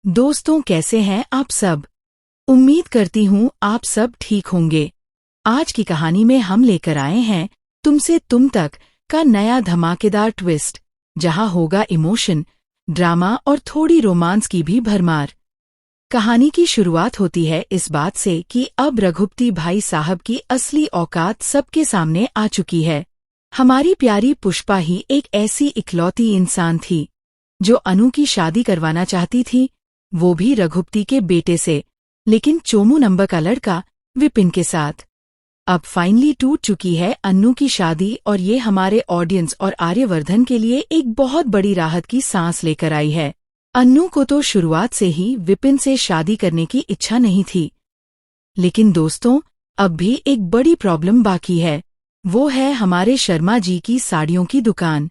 दोस्तों, कैसे हैं आप सब। उम्मीद करती हूँ आप सब ठीक होंगे। आज की कहानी में हम लेकर आए हैं तुमसे तुम तक का नया धमाकेदार ट्विस्ट, जहां होगा इमोशन, ड्रामा और थोड़ी रोमांस की भी भरमार। कहानी की शुरुआत होती है इस बात से कि अब रघुपति भाई साहब की असली औकात सबके सामने आ चुकी है। हमारी प्यारी पुष्पा ही एक ऐसी इकलौती इंसान थी जो अनु की शादी करवाना चाहती थी, वो भी रघुपति के बेटे से, लेकिन चोमू नंबर का लड़का विपिन के साथ। अब फाइनली टूट चुकी है अन्नू की शादी और ये हमारे ऑडियंस और आर्यवर्धन के लिए एक बहुत बड़ी राहत की सांस लेकर आई है। अन्नू को तो शुरुआत से ही विपिन से शादी करने की इच्छा नहीं थी, लेकिन दोस्तों अब भी एक बड़ी प्रॉब्लम बाकी है, वो है हमारे शर्मा जी की साड़ियों की दुकान।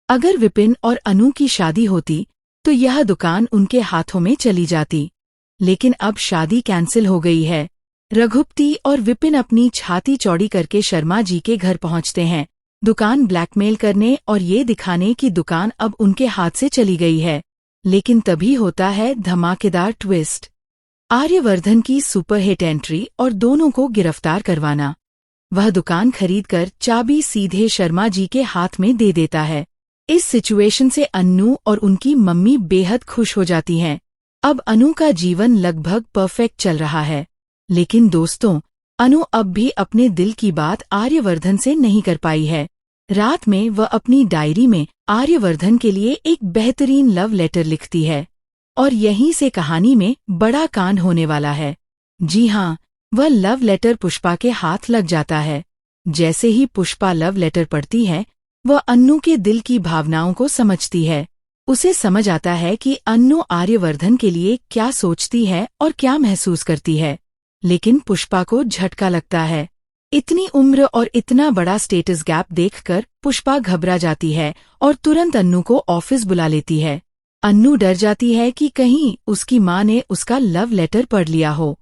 अगर विपिन और अनु की शादी होती तो यह दुकान उनके हाथों में चली जाती, लेकिन अब शादी कैंसिल हो गई है। रघुपति और विपिन अपनी छाती चौड़ी करके शर्मा जी के घर पहुंचते हैं, दुकान ब्लैकमेल करने और ये दिखाने कि दुकान अब उनके हाथ से चली गई है। लेकिन तभी होता है धमाकेदार ट्विस्ट, आर्यवर्धन की सुपरहिट एंट्री और दोनों को गिरफ्तार करवाना। वह दुकान खरीदकर चाबी सीधे शर्मा जी के हाथ में दे देता है। इस सिचुएशन से अन्नू और उनकी मम्मी बेहद खुश हो जाती हैं। अब अनु का जीवन लगभग परफेक्ट चल रहा है, लेकिन दोस्तों अनु अब भी अपने दिल की बात आर्यवर्धन से नहीं कर पाई है। रात में वह अपनी डायरी में आर्यवर्धन के लिए एक बेहतरीन लव लेटर लिखती है, और यहीं से कहानी में बड़ा कांड होने वाला है। जी हाँ, वह लव लेटर पुष्पा के हाथ लग जाता है। जैसे ही पुष्पा लव लेटर पढ़ती है, वह अन्नू के दिल की भावनाओं को समझती है। उसे समझ आता है कि अन्नू आर्यवर्धन के लिए क्या सोचती है और क्या महसूस करती है। लेकिन पुष्पा को झटका लगता है। इतनी उम्र और इतना बड़ा स्टेटस गैप देखकर पुष्पा घबरा जाती है और तुरंत अन्नू को ऑफिस बुला लेती है। अन्नू डर जाती है कि कहीं उसकी माँ ने उसका लव लेटर पढ़ लिया हो,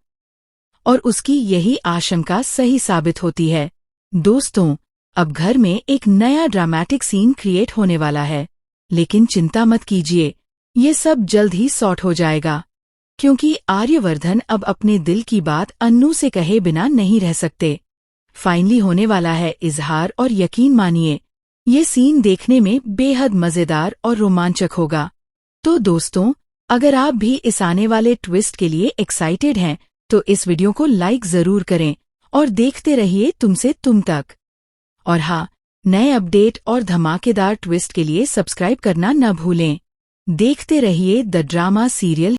और उसकी यही आशंका सही साबित होती है। दोस्तों अब घर में एक नया ड्रामेटिक सीन क्रिएट होने वाला है, लेकिन चिंता मत कीजिए, ये सब जल्द ही सॉर्ट हो जाएगा, क्योंकि आर्यवर्धन अब अपने दिल की बात अन्नू से कहे बिना नहीं रह सकते। फाइनली होने वाला है इजहार, और यकीन मानिए ये सीन देखने में बेहद मजेदार और रोमांचक होगा। तो दोस्तों अगर आप भी इस आने वाले ट्विस्ट के लिए एक्साइटेड हैं तो इस वीडियो को लाइक जरूर करें और देखते रहिए तुमसे तुम तक। और हाँ, नए अपडेट और धमाकेदार ट्विस्ट के लिए सब्सक्राइब करना न भूलें। देखते रहिए द ड्रामा सीरियल।